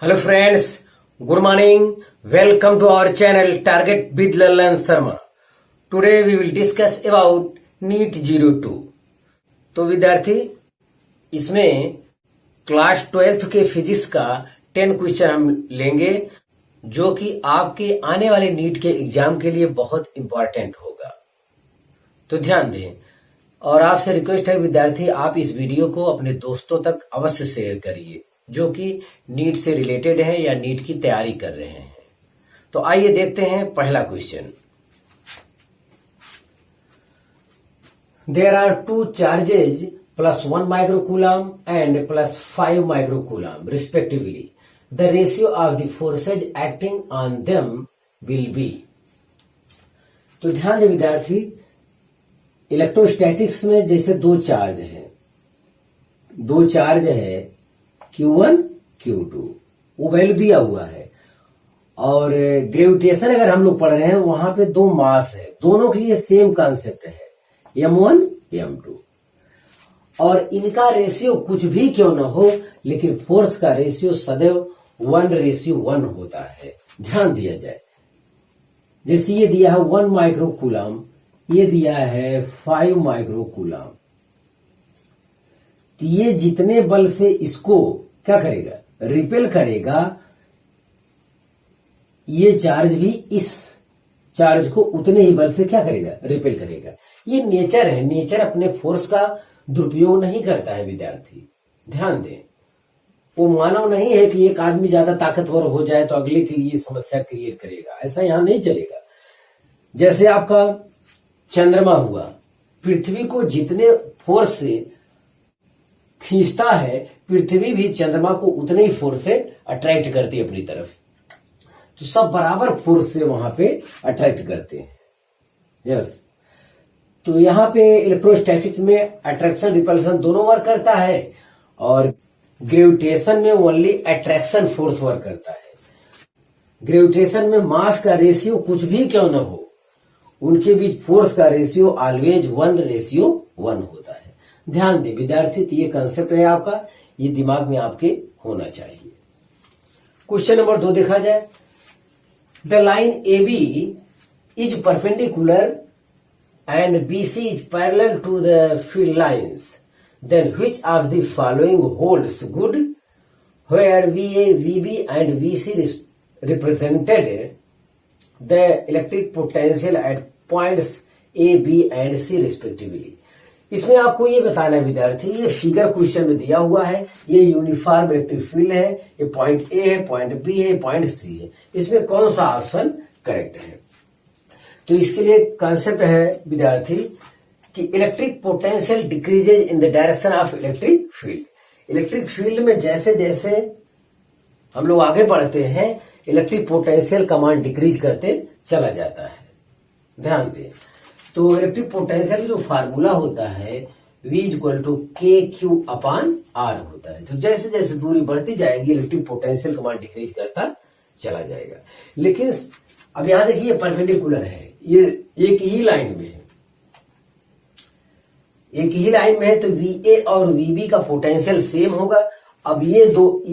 Hello friends, good morning. Welcome to our channel Target with Lalan Sharma. Today we will discuss about NEET 02. तो विद्यार्थी इसमें class 12th के physics का 10 question हम लेंगे जो कि आपके आने वाले नीट के एग्जाम के लिए बहुत इंपॉर्टेंट होगा। तो ध्यान दें और आपसे रिक्वेस्ट है विद्यार्थी आप इस वीडियो को अपने दोस्तों तक अवश्य शेयर करिए जो कि नीट से रिलेटेड है या नीट की तैयारी कर रहे हैं। तो आइए देखते हैं पहला question. There are two charges +1 microcoulomb and +5 microcoulomb respectively. The ratio of the forces acting on them will be. तो ध्यान दें विद्यार्थी, इलेक्ट्रोस्टैटिक्स में जैसे दो चार्ज है Q1 Q2, वो वैल्यू दिया हुआ है। और ग्रेविटेशन अगर हम लोग पढ़ रहे हैं वहां पे दो मास है, दोनों के लिए सेम कॉन्सेप्ट है M1 M2। और इनका रेशियो कुछ भी क्यों ना हो लेकिन फोर्स का रेशियो सदैव 1:1 होता है। ध्यान दिया जाए, जैसे ये दिया है 1 माइक्रोकूलम, ये दिया है 5 माइक्रोकूलम। तो ये जितने बल से इसको क्या करेगा, रिपेल करेगा, ये चार्ज भी इस चार्ज को उतने ही बल से क्या करेगा, रिपेल करेगा। ये नेचर है, नेचर अपने फोर्स का दुरुपयोग नहीं करता है विद्यार्थी। ध्यान दें, वो मानव नहीं है कि एक आदमी ज्यादा ताकतवर हो जाए तो अगले के लिए समस्या क्रिएट करेगा, ऐसा यहां नहीं चलेगा। जैसे आपका चंद्रमा हुआ, पृथ्वी को जितने फोर्स से खींचता है पृथ्वी भी चंद्रमा को उतने ही फोर्स से अट्रैक्ट करती है अपनी तरफ। तो सब बराबर फोर्स से वहां पे अट्रैक्ट करते हैं। यस, तो यहाँ पे इलेक्ट्रोस्टैटिक्स में अट्रैक्शन रिपल्सन दोनों वर्क करता है और ग्रेविटेशन में ओनली अट्रैक्शन फोर्स वर्क करता है। ग्रेविटेशन में मास का रेशियो कुछ भी क्यों न हो, उनके बीच फोर्स का रेशियो ऑलवेज 1:1 होता है। ध्यान दें विद्यार्थी, तो ये कंसेप्ट है आपका, ये दिमाग में आपके होना चाहिए। क्वेश्चन नंबर 2 देखा जाए। The line AB is perpendicular and BC is parallel to the field lines, then which of the following holds good where VA, VB and VC represented the electric potential at points A, B and C respectively। इसमें आपको ये बताना है विद्यार्थी, ये figure question में दिया हुआ है, ये यूनिफॉर्म इलेक्ट्रिक फील्ड है, ये पॉइंट A है, पॉइंट B है, पॉइंट C है, इसमें कौन सा ऑप्शन करेक्ट है। तो इसके लिए कंसेप्ट है विद्यार्थी कि electric potential decreases in the direction of electric field. Electric field में जैसे जैसे हम लोग आगे बढ़ते हैं इलेक्ट्रिक पोटेंशियल कमांड डिक्रीज करते चला जाता है। ध्यान दें, तो इलेक्ट्रिक पोटेंशियल जो फार्मूला होता है V = KQ/R होता है। तो जैसे जैसे दूरी बढ़ती जाएगी इलेक्ट्रिक पोटेंशियल कमांड डिक्रीज करता चला जाएगा। लेकिन अब यहाँ देखिए परपेंडिकुलर है, ये एक ही लाइन में है, एक ही लाइन में है, तो VA और VB का पोटेंशियल सेम होगा। अब ये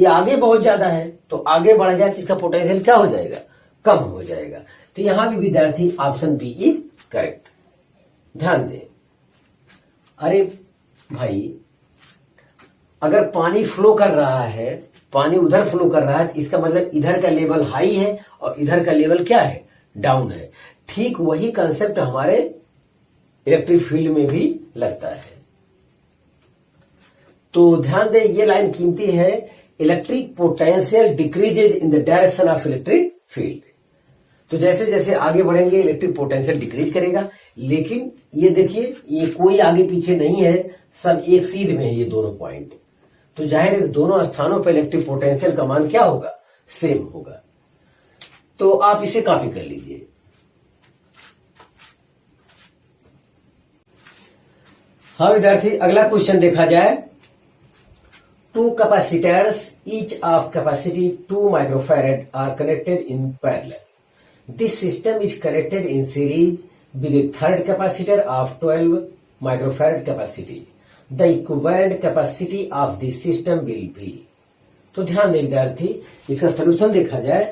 आगे बहुत ज्यादा है तो आगे बढ़ जाए तो इसका पोटेंशियल क्या हो जाएगा, कम हो जाएगा। तो यहां भी विद्यार्थी ऑप्शन बी इज करेक्ट। ध्यान दें, अरे भाई अगर पानी फ्लो कर रहा है, पानी उधर फ्लो कर रहा है तो इसका मतलब इधर का लेवल हाई है और इधर का लेवल क्या है, डाउन है। ठीक वही कंसेप्ट हमारे इलेक्ट्रिक फील्ड में भी लगता है। तो ध्यान दें, ये लाइन कीमती है, electric potential decreases in the direction of electric field. तो जैसे जैसे आगे बढ़ेंगे इलेक्ट्रिक पोटेंशियल डिक्रीज करेगा। लेकिन ये देखिए, ये कोई आगे पीछे नहीं है, सब एक सीध में है ये दोनों पॉइंट। तो जाहिर है दोनों स्थानों पर इलेक्ट्रिक पोटेंशियल का मान क्या होगा, सेम होगा। तो आप इसे कॉपी कर लीजिए। हाँ विद्यार्थी, अगला क्वेश्चन देखा जाए। Two capacitors, each of capacity 2 microfarad, are connected in parallel. This system is connected in series with a third capacitor of 12 microfarad capacity. The equivalent capacity of the system will be। तो ध्यान दें विद्यार्थी, इसका solution देखा जाए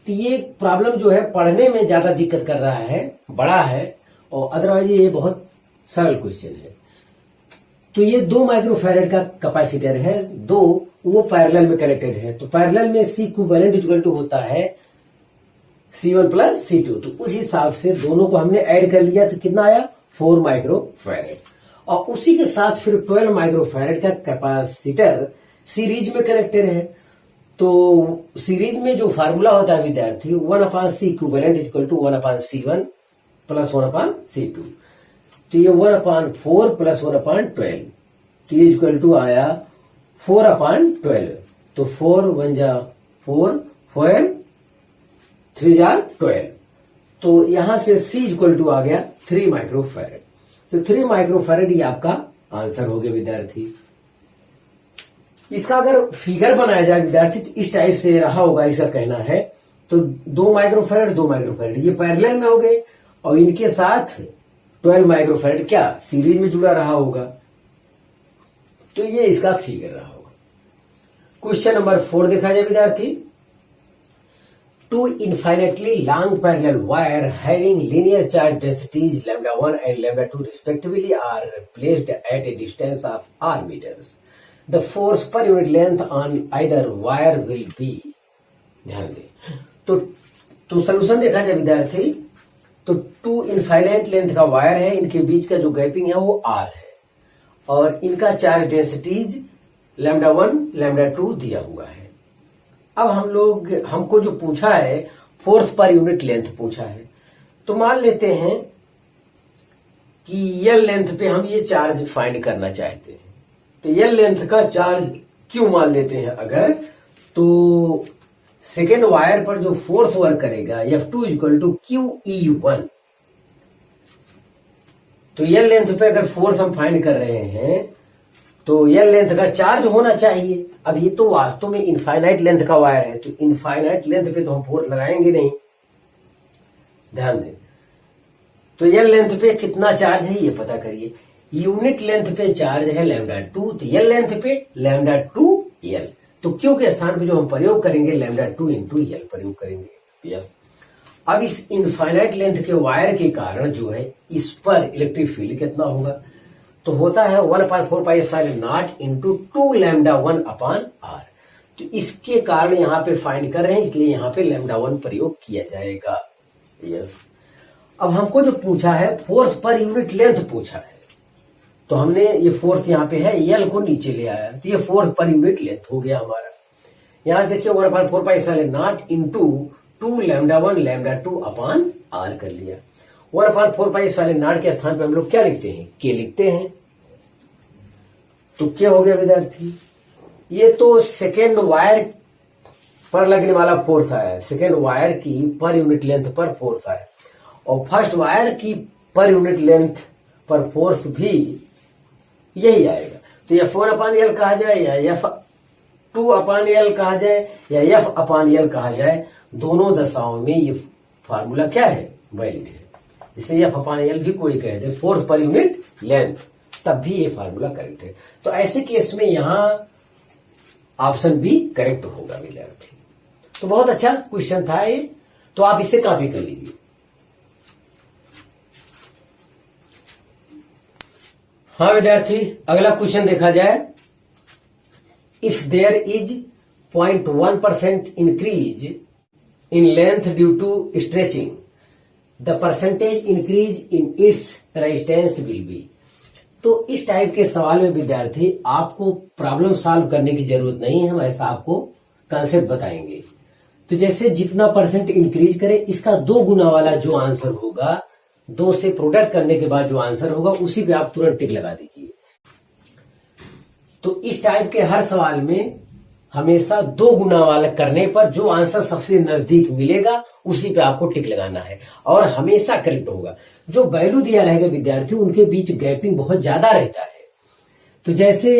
तो ये problem जो है पढ़ने में ज्यादा दिक्कत कर रहा है, बड़ा है, और अदरवाइज ये बहुत सरल क्वेश्चन है। तो ये 2 माइक्रोफैरेड का कैपेसिटर है, दो वो पैरेलल में कनेक्टेड है। तो पैरेलल में C इक्विवेलेंट इक्वल टू होता है C1 प्लस C2। तो उस हिसाब से दोनों को हमने ऐड कर लिया तो कितना आया 4 माइक्रोफैरेड। और उसी के साथ फिर 12 माइक्रोफैरेड का कैपेसिटर सीरीज में कनेक्टेड है। तो सीरीज में जो फार्मूला होता है विद्यार्थी 1/C equivalent equal to 1/C1 plus 1/C2। तो ये 1/4 प्लस 1/12, तो ये इक्वल टू आया 4/12। तो 4 1 जा 4, 4 3 जा 12। तो यहां से C इक्वल टू आ गया 3 माइक्रोफैरेड। तो 3 माइक्रोफैरेड ये आपका आंसर हो गया विद्यार्थी। इसका अगर फिगर बनाया जाए विद्यार्थी तो इस टाइप से रहा होगा, इसका कहना है। तो 2 माइक्रोफैरेड 2 माइक्रोफैरेड ये पैरेलल में हो गए, और इनके साथ 12 माइक्रोफैरेड क्या सीरीज में जुड़ा रहा होगा। तो ये इसका फिगर रहा होगा। क्वेश्चन नंबर 4 देखा जाए विद्यार्थी। 2 infinitely long parallel wire having linear charge densities λ1 and λ2 respectively are placed at a distance of r meters. The force per unit length on either wire will be, ध्यान दें। तो solution देखा जाए विद्यार्थी, तो 2 इनफाइनाइट लेंथ का wire है, इनके बीच का जो गैपिंग है वो r है, और इनका चार्ज डेंसिटीज λ1 λ2 दिया हुआ है। अब हमको जो पूछा है फोर्स पर यूनिट लेंथ पूछा है। तो मान लेते हैं कि L लेंथ पे हम ये चार्ज फाइंड करना चाहते हैं। तो L लेंथ का चार्ज क्यों मान लेते हैं अगर, तो सेकेंड वायर पर जो फोर्स वर्क करेगा F2 इक्वल टू QE1। तो L लेंथ पे अगर फोर्स हम फाइंड कर रहे हैं तो L लेंथ का चार्ज होना चाहिए। अब ये तो वास्तव में इनफाइनाइट लेंथ का वायर है, तो इनफाइनाइट लेंथ पे तो हम फोर्स लगाएंगे नहीं, ध्यान दें। तो L लेंथ पे कितना चार्ज है ये पता करिए। यूनिट लेंथ पे चार्ज है λ2, तो L लेंथ पे λ2L। तो Q के स्थान पे जो हम प्रयोग करेंगे λ2 × L प्रयोग करेंगे। यस, अब इस इनफाइनाइट लेंथ के वायर के कारण जो है इस पर इलेक्ट्रिक फील्ड कितना होगा, तो होता है 1/4πε0 × 2λ1/r। तो इसके कारण यहाँ पे फाइंड कर रहे हैं, इसलिए यहाँ पे λ1 प्रयोग किया जाएगा। यस, अब हमको जो पूछा है फोर्स पर यूनिट लेंथ पूछा है, तो हमने ये फोर्स यहाँ पे है L को नीचे ले आया, तो ये फोर्स पर यूनिट लेंथ हो गया हमारा। यहाँ देखिए 1/4πε0 × 2λ1 λ2/r कर लिया। 1/4πε0 के स्थान पे हम लोग क्या लिखते हैं, K लिखते हैं। तो क्या हो गया विद्यार्थी, ये तो सेकेंड वायर पर लगने वाला फोर्स आया, सेकेंड वायर की पर यूनिट लेंथ पर फोर्स आया, और फर्स्ट वायर की पर यूनिट लेंथ पर फोर्स भी यही आएगा। तो F1/L कहा जाए या F2/L कहा जाए या F/L कहा जाए, दोनों दशाओं में ये फार्मूला क्या है, वैलिड है। जिसे F/L भी कोई कह दे फोर्स पर यूनिट लेंथ, तब भी ये फार्मूला करेक्ट है। तो ऐसे केस में यहाँ ऑप्शन बी करेक्ट होगा विद्यार्थी। तो बहुत अच्छा क्वेश्चन था ये, तो आप इसे कॉपी कर लीजिए। हाँ विद्यार्थी, अगला क्वेश्चन देखा जाए। If there is 0.1% increase in length due to stretching, the percentage increase in its resistance will be. तो इस टाइप के सवाल में विद्यार्थी आपको प्रॉब्लम सॉल्व करने की जरूरत नहीं है, हम ऐसा आपको कंसेप्ट बताएंगे। तो जैसे जितना परसेंट इंक्रीज करे इसका 2 गुना वाला जो आंसर होगा, 2 से प्रोडक्ट करने के बाद जो आंसर होगा उसी पे आप तुरंत टिक लगा दीजिए। तो इस टाइप के हर सवाल में हमेशा 2 गुना वाला करने पर जो आंसर सबसे नजदीक मिलेगा उसी पे आपको टिक लगाना है, और हमेशा करेक्ट होगा। जो वैल्यू दिया रहेगा विद्यार्थी उनके बीच गैपिंग बहुत ज्यादा रहता है। तो जैसे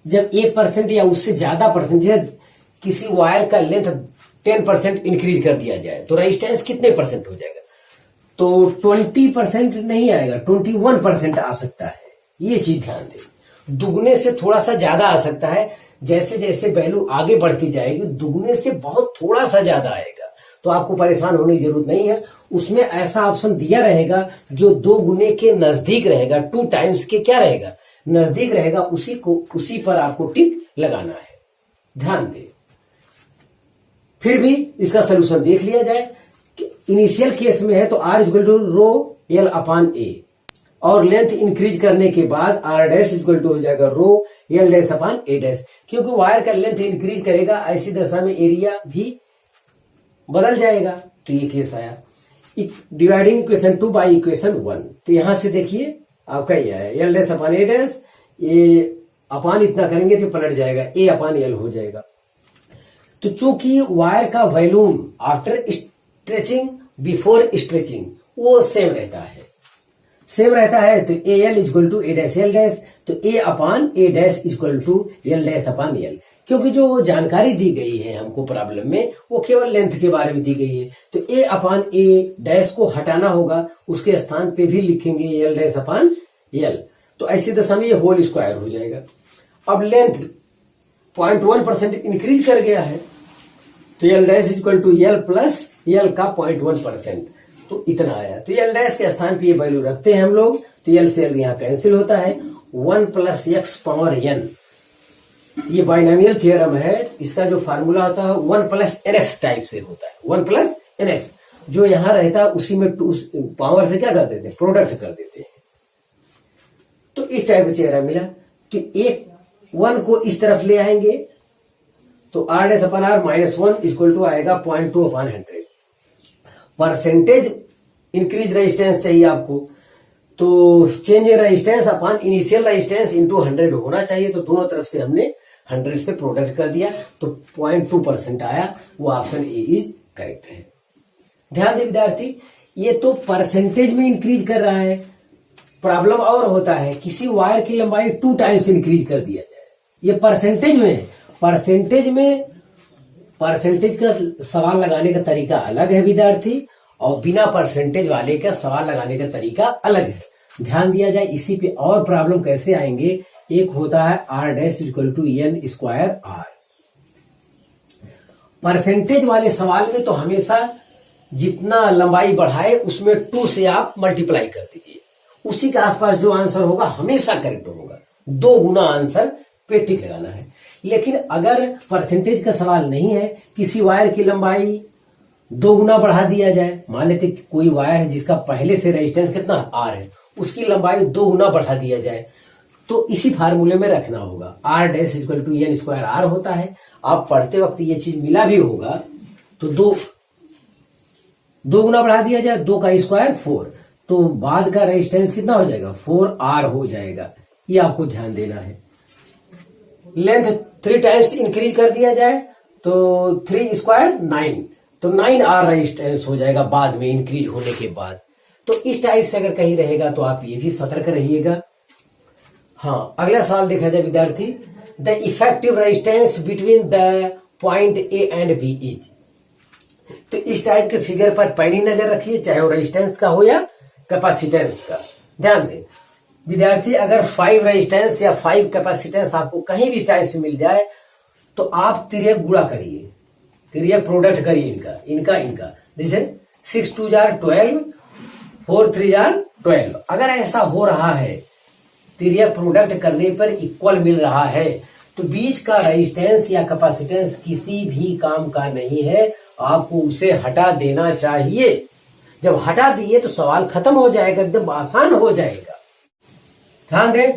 जब 1% या उससे ज्यादा परसेंट, किसी वायर का लेंथ 10% इंक्रीज कर दिया जाए तो रेजिस्टेंस कितने परसेंट हो जाएगा, तो 20% नहीं आएगा, 21% आ सकता है। ये चीज ध्यान दें। दुगने से थोड़ा सा ज्यादा आ सकता है। जैसे जैसे वैल्यू आगे बढ़ती जाएगी दुगने से बहुत थोड़ा सा ज्यादा आएगा, तो आपको परेशान होने की जरूरत नहीं है। उसमें ऐसा ऑप्शन दिया रहेगा जो 2 गुने के नजदीक रहेगा, 2 टाइम्स के क्या रहेगा, नजदीक रहेगा, उसी पर आपको टिक लगाना है। ध्यान दें। फिर भी इसका सोल्यूशन देख लिया जाए कि इनिशियल केस में है तो r equal to rho L upon A, और लेंथ इंक्रीज करने के बाद r डैश इक्वल टू हो जाएगा rho L dash upon A dash. क्योंकि वायर का लेंथ इंक्रीज करेगा ऐसी दशा में एरिया भी बदल जाएगा। तो ये केस आया। डिवाइडिंग इक्वेशन 2 बाई इक्वेशन 1, तो यहां से देखिए आपका ये है L dash upon A dash, ये अपान इतना करेंगे तो पलट जाएगा, ए अपान एल हो जाएगा। तो चूंकि वायर का volume after stretching before stretching वो सेम रहता है, तो A L equal to A dash L dash, तो A upon A dash equal to L dash upon L. क्योंकि जो जानकारी दी गई है हमको प्रॉब्लम में वो केवल लेंथ के बारे में दी गई है, तो ए अपान ए डैश को हटाना होगा, उसके स्थान पे भी लिखेंगे एल डैश अपान एल। तो ऐसी दशा में ये होल स्क्वायर हो जाएगा। अब लेंथ 0.1% इंक्रीज कर गया है, तो L dash equal to L plus L का 0.1%, तो इतना आया। तो एल डैश के स्थान पे ये वैल्यू रखते हैं हम लोग, तो एल से एल यहाँ कैंसिल होता है, 1 प्लस एक्स पावर एन। ये बाइनोमियल थ्योरम है, इसका जो फार्मूला होता है 1 प्लस एन एक्स टाइप से होता है। 1 प्लस एन एक्स जो यहाँ रहता है उसी में 2 पावर से क्या कर देते हैं, प्रोडक्ट कर देते हैं। तो इस टाइप का चेहरा मिला। तो एक 1 को इस तरफ ले आएंगे तो r डैश अपन r माइनस 1 इक्वल टू आएगा 0.2 अपॉन 100। परसेंटेज इंक्रीज रेजिस्टेंस चाहिए आपको, तो change in resistance upon initial resistance into 100 होना चाहिए। तो दोनों तरफ से हमने 100 से प्रोडक्ट कर दिया, तो 0.2% आया, वो ऑप्शन ए इज करेक्ट है। ध्यान दें विद्यार्थी, ये तो परसेंटेज में इंक्रीज कर रहा है। प्रॉब्लम और होता है किसी वायर की लंबाई 2 टाइम्स इंक्रीज कर दिया जाए, ये परसेंटेज में है। परसेंटेज का सवाल लगाने का तरीका अलग है विद्यार्थी, और बिना परसेंटेज वाले का सवाल लगाने का तरीका अलग है। ध्यान दिया जाए इसी पे। और प्रॉब्लम कैसे आएंगे, एक होता है r dash equal to N square R. Percentage वाले सवाल में तो हमेशा जितना लंबाई बढ़ाए उसमें 2 से आप मल्टीप्लाई कर दीजिए, उसी के आसपास जो आंसर होगा हमेशा करेक्ट होगा। 2 गुना आंसर पे टिक लगाना है। लेकिन अगर परसेंटेज का सवाल नहीं है, किसी वायर की लंबाई 2 गुना बढ़ा दिया जाए, मान लेते कोई वायर है जिसका पहले से रेजिस्टेंस कितना आर है, उसकी लंबाई 2 गुना बढ़ा दिया जाए, तो इसी फार्मूले में रखना होगा। r dash equal to N square R होता है। आप पढ़ते वक्त ये चीज मिला भी होगा, तो 2 गुना बढ़ा दिया जाए, 2 का स्क्वायर 4, तो बाद का रेजिस्टेंस कितना हो जाएगा, 4r हो जाएगा। ये आपको ध्यान देना है। लेंथ 3 टाइम्स इंक्रीज कर दिया जाए तो 3 स्क्वायर 9, तो 9r रेजिस्टेंस हो जाएगा बाद में इंक्रीज होने के बाद। तो इस टाइप से अगर कहीं रहेगा तो आप ये भी सतर्क रहिएगा। हाँ, अगला सवाल देखा जाए विद्यार्थी, the effective resistance between the point A and B is. तो इस टाइप के फिगर पर पैनी नजर रखिए, चाहे वो रेजिस्टेंस का हो या कैपेसिटेंस का। ध्यान दें विद्यार्थी, अगर 5 रेजिस्टेंस या 5 कैपेसिटेंस आपको कहीं भी टाइप से मिल जाए तो आप तिर्यक गुणा करिए, तिर्यक प्रोडक्ट करिए इनका। जैसे 6 2 जार 12, 4 3 जार 12। अगर ऐसा हो रहा है, तिर्यक प्रोडक्ट करने पर इक्वल मिल रहा है, तो बीच का रेजिस्टेंस या कैपेसिटेंस किसी भी काम का नहीं है, आपको उसे हटा देना चाहिए। जब हटा दिए तो सवाल खत्म हो जाएगा, एकदम आसान हो जाएगा। ध्यान दें,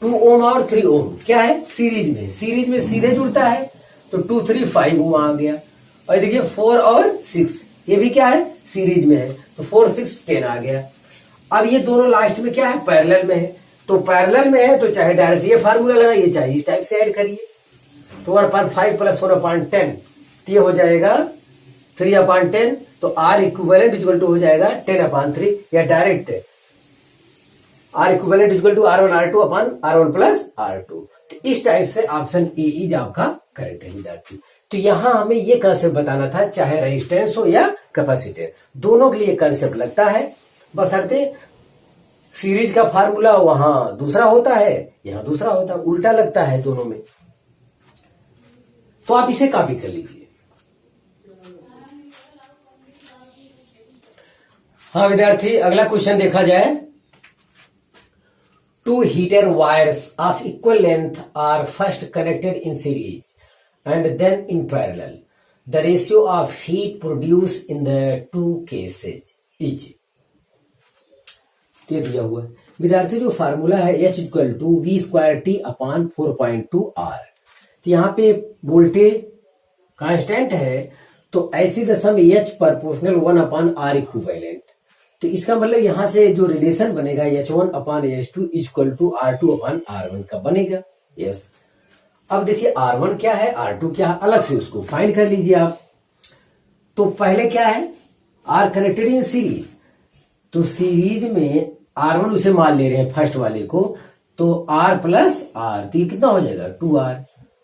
2 ओम और 3 ओम क्या है, सीरीज में सीधे जुड़ता है, तो 2 3 5 ओम आ गया। और देखिए 4 और 6 ये भी क्या है, सीरीज में है, तो 4 6 10 आ गया। अब ये दोनों लास्ट में क्या है, पैरेलल में है, तो पैरेलल में है तो चाहे डायरेक्ट ये फार्मूला लगाइए, चाहे इस टाइप से ऐड करिए। तो 1/5 प्लस 4/10, ये हो जाएगा 3/10, तो R इक्विवेलेंट इक्वल टू हो जाएगा 10/3, या direct R equivalent equal to R1 R2 upon R1 plus R2। तो इस टाइप से ऑप्शन ए इज आपका करेक्ट है विद्यार्थी। तो यहां हमें ये कंसेप्ट बताना था, चाहे रेजिस्टेंस हो या कैपेसिटर, दोनों के लिए कंसेप्ट लगता है, बशर्ते सीरीज का फार्मूला वहां दूसरा होता है, यहां दूसरा होता है, उल्टा लगता है दोनों में। तो आप इसे कॉपी कर लीजिए। हाँ विद्यार्थी, अगला क्वेश्चन देखा जाए। Two heater wires of equal length are first connected in series and then in parallel. The ratio of heat produce in the two cases is. ये दिया हुआ है विद्यार्थी। जो फार्मूला है H equal to V square T upon 4.2 R। तो यहाँ पे वोल्टेज कांस्टेंट है, तो ऐसी दशा में H proportional 1 upon R equivalent. तो इसका मतलब यहां से जो रिलेशन बनेगा H1 upon H2 equal to R2 upon R1 का बनेगा। यस, अब देखिए R1 क्या है, R2 क्या है, अलग से उसको फाइंड कर लीजिए आप। तो पहले क्या है, R कनेक्टेड इन सीरीज, तो सीरीज में R1 उसे मान ले रहे हैं फर्स्ट वाले को, तो R प्लस R, तो ये कितना हो जाएगा 2R।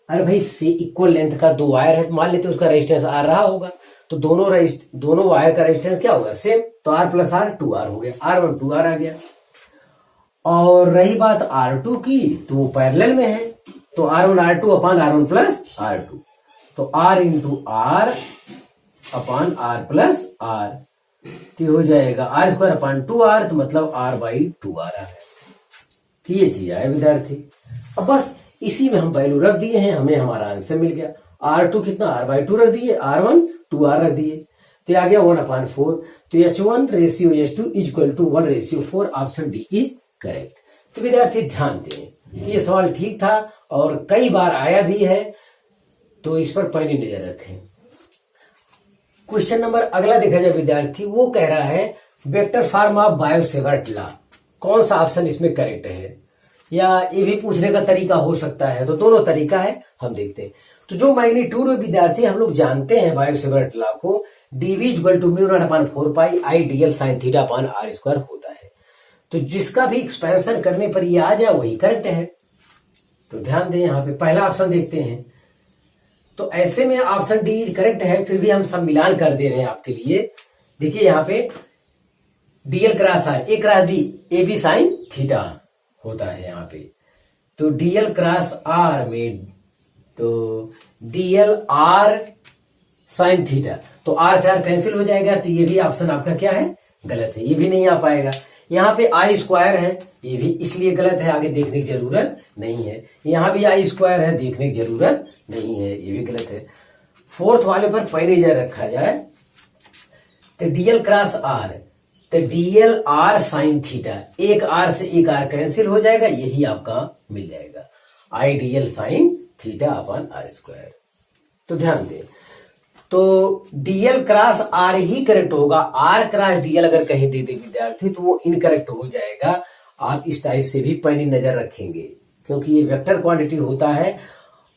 अरे भाई से इक्वल लेंथ का दो वायर है, तो मान लेते हैं उसका रेजिस्टेंस R रहा होगा, तो दोनों वायर का रेजिस्टेंस क्या होगा सेम, तो R प्लस R 2R हो गया, R1 2R आ गया। और रही बात R2 की, तो वो पैरेलल में है, तो R1 R2 upon R1 plus R2, तो R into R upon R plus R, तो हो जाएगा R स्क्वायर अपॉन 2R, तो मतलब R बाई 2R है। तो ये चीज आए विद्यार्थी। अब बस इसी में हम वैल्यू रख दिए हैं, हमें हमारा आंसर मिल गया। R2 कितना, R बाई 2 रख दिए, R1 2R रख दिए, तो आ गया 1/4। तो H1 ratio H2 equal to 1/4, option D is correct. तो विद्यार्थी ध्यान दें, ये सवाल ठीक था और कई बार आया भी है, तो इस पर पैनी नजर रखें। क्वेश्चन नंबर अगला देखा जाए विद्यार्थी, वो कह रहा है vector form of Biot-Savart law, कौन सा ऑप्शन इसमें करेक्ट है, या ये भी पूछने का तरीका हो सकता है, तो दोनों तरीका है, हम देखते हैं। तो जो मैग्नीट्यूड में विद्यार्थी हम लोग जानते हैं बायो-सेवर्ट लॉ को, dV equal to mu naught upon 4 pi I dl sine theta upon r square होता है। तो जिसका भी एक्सपेंशन करने पर ये आ जाए वही करेक्ट है। तो ध्यान दें, यहाँ पे पहला ऑप्शन देखते हैं, तो ऐसे में ऑप्शन डी करेक्ट है, फिर भी हम सब मिलान कर दे रहे हैं आपके लिए। देखिए यहाँ पे dl cross r, A cross B, A B sine theta होता है यहाँ पे, तो dl क्रॉस r में, तो dl r साइन थीटा, तो r से r कैंसिल हो जाएगा, तो ये भी ऑप्शन आपका क्या है, गलत है, ये भी नहीं आ पाएगा। यहाँ पे आई स्क्वायर है, ये भी इसलिए गलत है, आगे देखने की जरूरत नहीं है। यहाँ भी आई स्क्वायर है, देखने की जरूरत नहीं है, ये भी गलत है। फोर्थ वाले पर पहले नजर रखा जाए, तो डीएल क्रॉस आर, तो डीएल आर साइन थीटा, एक आर से एक आर कैंसिल हो जाएगा, यही आपका मिल जाएगा, I dl sine theta upon r square. तो ध्यान दें, तो डीएल क्रॉस आर ही करेक्ट होगा, आर क्रॉस डीएल अगर कहीं दे दे विद्यार्थी तो वो इनकरेक्ट हो जाएगा। आप इस टाइप से भी पैनी नजर रखेंगे, क्योंकि ये वेक्टर क्वांटिटी होता है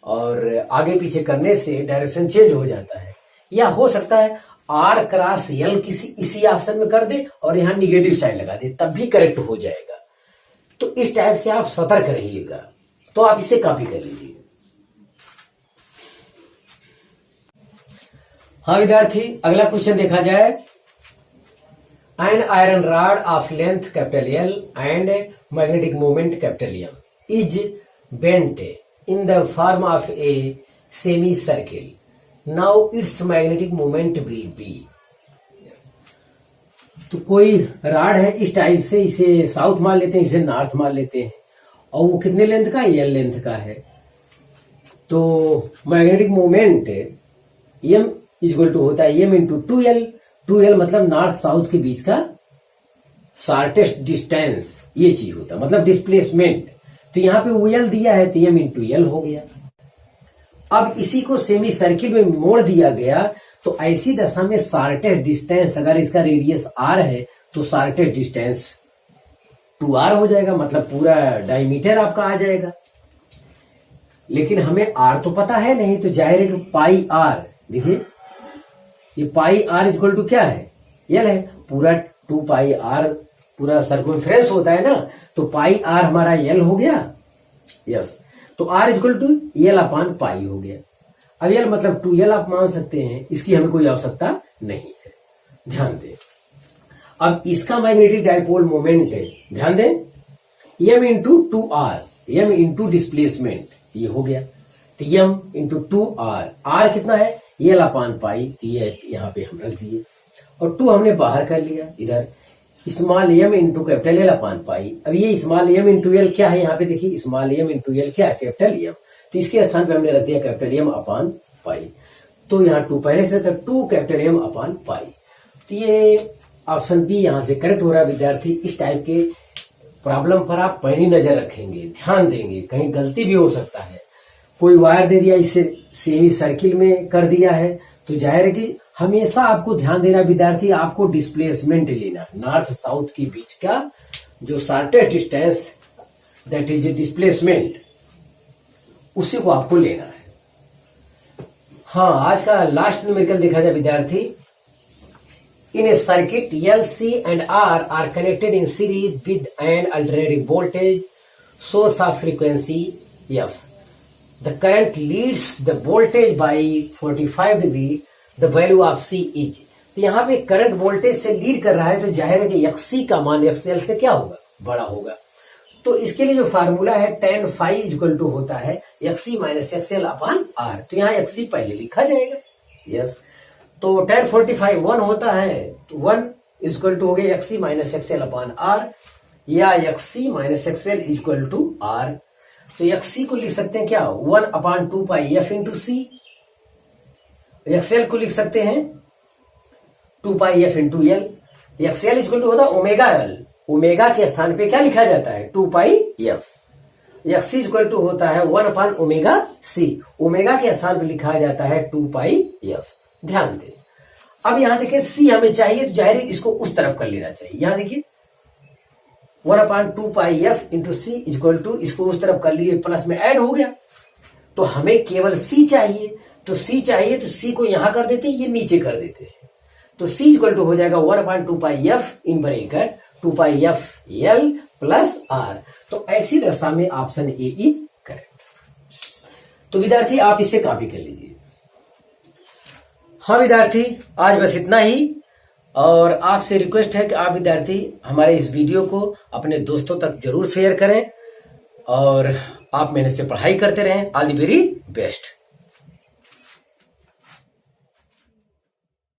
और आगे पीछे करने से डायरेक्शन चेंज हो जाता है। या हो सकता है आर क्रॉस एल किसी इसी ऑप्शन में कर दे और यहाँ निगेटिव साइन लगा दे, तब भी करेक्ट हो जाएगा। तो इस टाइप से आप सतर्क रहिएगा। तो आप इसे कॉपी कर लीजिए। हाँ विद्यार्थी, अगला क्वेश्चन देखा जाए, an iron rod of length capital L and magnetic moment capital M is bent in the form of a semi circle, now its magnetic moment will be. तो कोई रॉड है इस टाइप से, इसे साउथ मान लेते हैं, इसे नॉर्थ मान लेते हैं, और वो कितने लेंथ का, एल लेंथ का है। तो magnetic moment M equal to होता है एम इंटू 2L, 2L मतलब नॉर्थ साउथ के बीच का शार्टेस्ट डिस्टेंस, ये चीज होता है, मतलब डिस्प्लेसमेंट। तो यहाँ पे OL दिया है, तो एम इंटू एल हो गया। अब इसी को सेमी सर्किल में मोड़ दिया गया, तो ऐसी दशा में शार्टेस्ट डिस्टेंस, अगर इसका रेडियस r है तो शार्टेस्ट डिस्टेंस 2r हो जाएगा, मतलब पूरा डायमीटर आपका आ जाएगा। लेकिन हमें r तो पता है नहीं, तो जाहिर है कि पाई r, देखिए ये पाई r इक्वल टू क्या है, एल है, पूरा 2 पाई r पूरा सर्कमफ्रेंस होता है ना, तो पाई r हमारा एल हो गया। यस, तो r equal to L upon pi हो गया। अब एल मतलब 2L आप मान सकते हैं, इसकी हमें कोई आवश्यकता नहीं है, ध्यान दें। अब इसका मैग्नेटिक डाइपोल मोमेंट है, ध्यान दें, m into 2r, m into displacement, ये हो गया। तो m इंटू 2r, r कितना है, L अपान पाई, तो ये यहाँ पे हम रख दिए और 2 हमने बाहर कर लिया इधर, small m into capital L अपान पाई। अब ये स्मॉल m इंटू L क्या है, यहाँ पे देखिए स्मॉल m इंटू L क्या है, कैपिटल M, तो इसके स्थान पे हमने रख दिया कैपिटल M अपान पाई। तो यहाँ 2 पहले से था, 2 कैपिटल M अपान पाई। तो ये ऑप्शन बी यहाँ से करेक्ट हो रहा है विद्यार्थी। इस टाइप के प्रॉब्लम पर आप पैनी नजर रखेंगे, ध्यान देंगे, कहीं गलती भी हो सकता है। कोई वायर दे दिया, इसे सेमी सर्किल में कर दिया है, तो जाहिर है कि हमेशा आपको ध्यान देना विद्यार्थी, आपको डिस्प्लेसमेंट लेना, नॉर्थ साउथ के बीच का जो shortest distance, that is displacement, उसी को आपको लेना है। हाँ, आज का लास्ट न्यूमेरिकल देखा जाए विद्यार्थी, इन ए circuit L, C and R are connected in series with an alternating voltage source of frequency F. The current leads the voltage by 45 degree. The value of C is. तो यहाँ पे current voltage से lead कर रहा है, तो जाहिर है कि XC का मान XL से क्या होगा, बड़ा होगा। तो इसके लिए जो फार्मूला है tan phi इक्वल टू होता है XC minus XL upon R। तो यहाँ XC पहले लिखा जाएगा, यस। तो tan 45 1 होता है, तो 1 इक्वल टू हो गया XC minus XL upon R, या XC minus XL equal to R। तो XC को लिख सकते हैं क्या, 1 upon 2 pi F into C। XL को लिख सकते हैं 2 pi F into L। XL equal to होता है ओमेगा L, ओमेगा के स्थान पे क्या लिखा जाता है, 2 pi F। XC equal to होता है 1 अपान ओमेगा C, ओमेगा के स्थान पे लिखा जाता है 2 पाई F। ध्यान दें। अब यहां देखिए C हमें चाहिए, तो जाहिर इसको उस तरफ कर लेना चाहिए। यहां देखिए 1 upon 2 pi F into C equal to, इसको उस तरफ कर लिए, प्लस में ऐड हो गया। तो हमें केवल C चाहिए, तो C चाहिए तो C को यहां कर देते हैं, ये नीचे कर देते हैं। तो C इक्वल टू हो जाएगा 1 upon 2 pi F in bracket 2 pi F L plus R। तो ऐसी दशा में ऑप्शन ए इज करेक्ट। तो विद्यार्थी आप इसे कॉपी कर लीजिए। हाँ विद्यार्थी, आज बस इतना ही, और आपसे रिक्वेस्ट है कि आप विद्यार्थी हमारे इस वीडियो को अपने दोस्तों तक जरूर शेयर करें और आप मेहनत से पढ़ाई करते रहें। All the very best.